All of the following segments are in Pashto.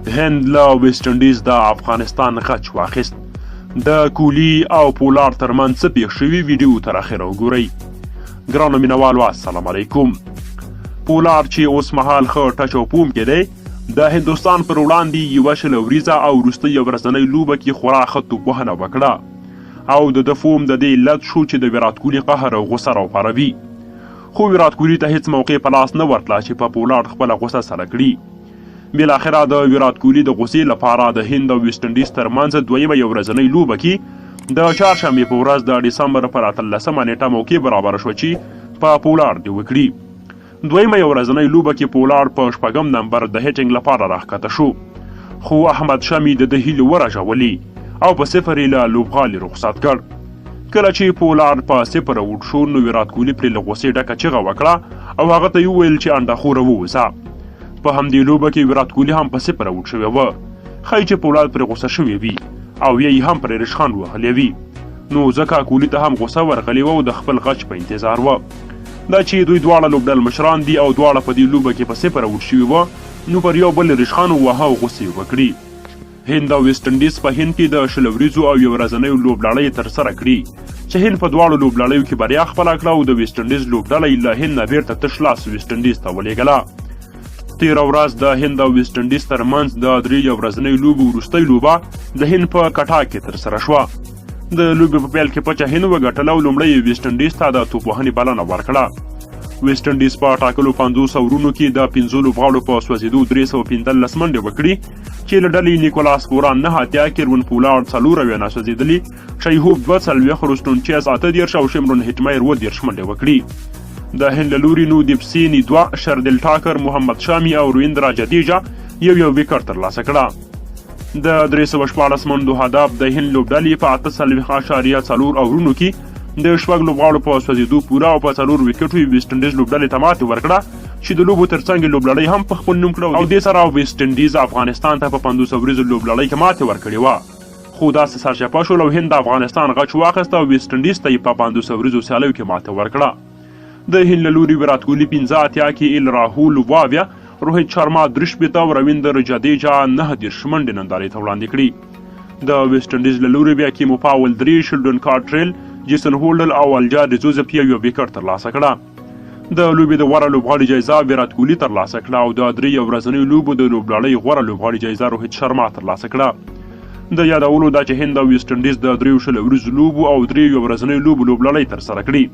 هند له ویسټ انډیز د افغانستان غچ واخیست. د کوهلي او پولارډ ترمنځ څه پېښ شوي ویډیو تر اخره وګورئ. ګرانو مینوالو السلام علیکم. پولارډ چې اوس مهال ښه ټچ او پوم کې دی د هندوستان پر وړاندې یوه شل وریځه او وروستۍ ورځنۍ لوبه کې خورا ښه توپوهنه وکړه او د ده فوم د دې علت شو چې د ویرات کوهلي قهر او غوسه راوپاروي. خو ویرات کوهلي ته هیڅ موقع په لاس نه ورتله چې په پولارډ خپله غوسه سره کړي. بالاخره د ویرات کوهلي د غوسې لپاره د هند او ویسټ انډیز ترمنځ دویمه یو ورځنۍ لوبه کې د چهارشنبې په ورځ د ډسمبر پر 18مه نیټه موقع برابره شوه چې په پولارډ دې وکړي. دویمه یو ورځنۍ لوبه کې پولارډ په 6 نمبر د هیټینګ لپاره راښکته شو، خو احمد شامي د ده هیلې ورژولې او په 0 له لوبغالي رخصت کړ. کله چې پولارډ په 0 اوټ شو نو ویرات کوهلي پرې له غوسې ډکه چیغه وکړه او هغه ته یې وویل چې انډهخوره ووځه. په همدې لوبه کې ویرات کوهلي هم په 0 اوټ شوی و. ښایي چې پولارډ پرې غوسه شوی وي او یا یې هم پرې رشخند وهلی وي، نو ځکه کوهلي ته هم غوسه ورغلې وه او د خپل غچ په انتظار وه. دا چې دوی دواړه لوبډل مشران دي او دواړه په دې لوبه کې په 0 اوټ شوي وه نو پر یو بل رشخند ووهه او غوسې وکړي. هند او ویسټ انډیز په هند کې د 10 وریځو او یو ورځنیو لوبلړۍ ترسره کړي چې هند په دواړو لوبلړیو کې بریا خپله کړه او د ویسټ انډیز لوبډله له هند نه بیرته تش لاس ویسټ انډیز ته ولېږله. تېره ورځ د هند او ویسټ انډیز ترمنځ د 3 ورځنیو لوبو وروستۍ لوبه د هند په کټا کې ترسره شوه. د لوبې په پیل کې پچه هند وګټله او لومړی یې ویسټ انډیز ته د توپوهنې بلنه ورکړه. ویسټ انډیز په ټاکلو 50 اورونو کې د 5 لوبغاړو په سوځېدو 315 منډې وکړي چې له ډلې نیکولاس کوران 9 اتیا، کیروین پولارډ 4 ناسوځېدلي، شیهوب 2 رستون چیز 8 او شمرون هیټمایر 20 منډې وکړي. د هند له لوري نو دیپ سینی 2، شردل ټاکر، محمد شامي او رویندرا جدیجا یو ویکټ ترلاسه کړه. د 314 منډو هدف د هند لوبډلې په 48.4 اورونو کې د 6 لوبغاړو په سوځېدو پوره او په 4 ویکټو ویسټ انډیز لوبډلې ته ماتې ورکړه چې د لوبو ترڅنګ لوبلړۍ هم په خپل نوم کړه او دې سره ویسټ انډیز افغانستان ته په 500 وریځو لوبلړۍ کې ماتې ورکړې وه. خو داسې سرچپه شول او هند افغانستان غچ واخیسته او ویسټ انډیز ته یې په 500 وریځو سیالیو کې ماتې ورکړه. د هند له لوري ویرات کوهلي 15 اتیا کې ایل راهول واویا، روهیت شرما 3 او رویندر جدیجا 19 منډې نندارې ته وړاندې کړي. د ویسټ انډیز له لوري بیا کیمو پاول 3، شیلډن کارټریل، جیسن هولډل او الجار جوزف یو ویکټ ترلاسه کړه. د لوبې د غوره لوبغاړي جایزه ویرات کوهلي ترلاسه کړه او د 3 ورځنیو لوبو د لوبلړۍ غوره لوبغاړي جایزه روهیت شرما ترلاسه کړه. د یادولو دا چې هند او ویسټ انډیز د 3 وریځو لوبو او 3 ورځنیو لوبو لوبلړۍ ترسره کړي.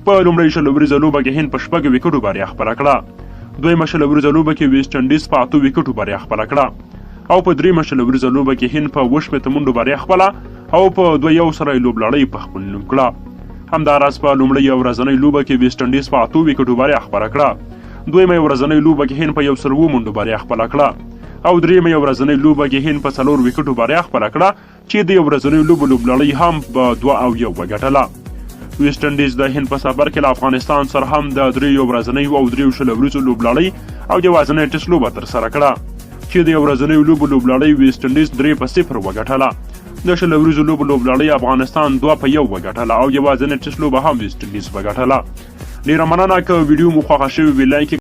په لومړۍ 10 وریځه لوبه کې هند په 6 ویکټو بریا خپله کړه. دویمه 10 وریځه لوبه کې ویسټ انډیز په 8 ویکټو بریا خپله کړه او په 3 10 وریځه لوبه کې هند په 8 منډو بریا خپله او په 2 سره لوبلړۍ په خپل نوم کړه. همداراز په لومړۍ ورځنۍ لوبه کې ویسټ انډیز په 8 ویکټو بریا خپله کړه. دویمه ورځنۍ لوبه کې هند په 100 منډو بریا خپله کړه او دریمه ورځنۍ لوبه کې هند په 4 ویکټو بریا خپله کړه چې د ورځنۍ لوبو لوبلړۍ هم په 2 وګټله. ویسټ انډیز د هند په سفر کې له افغانستان سره هم د 3 ورځنیو او 3 وریځو لوبلړۍ او یوازینۍ ټیسټ لوبه ترسره کړه چې د ورځنیو لوبو لوبلړۍ ویسټ انډیز 3-0 وګټله. د 10 وریځو لوبو لوبلړۍ افغانستان 2-1 وګټله او یوازینۍ ټیسټ لوبه هم ویسټ انډیز وګټله. ډېره مننه که ویډیو مو خوښه شوې وي لایک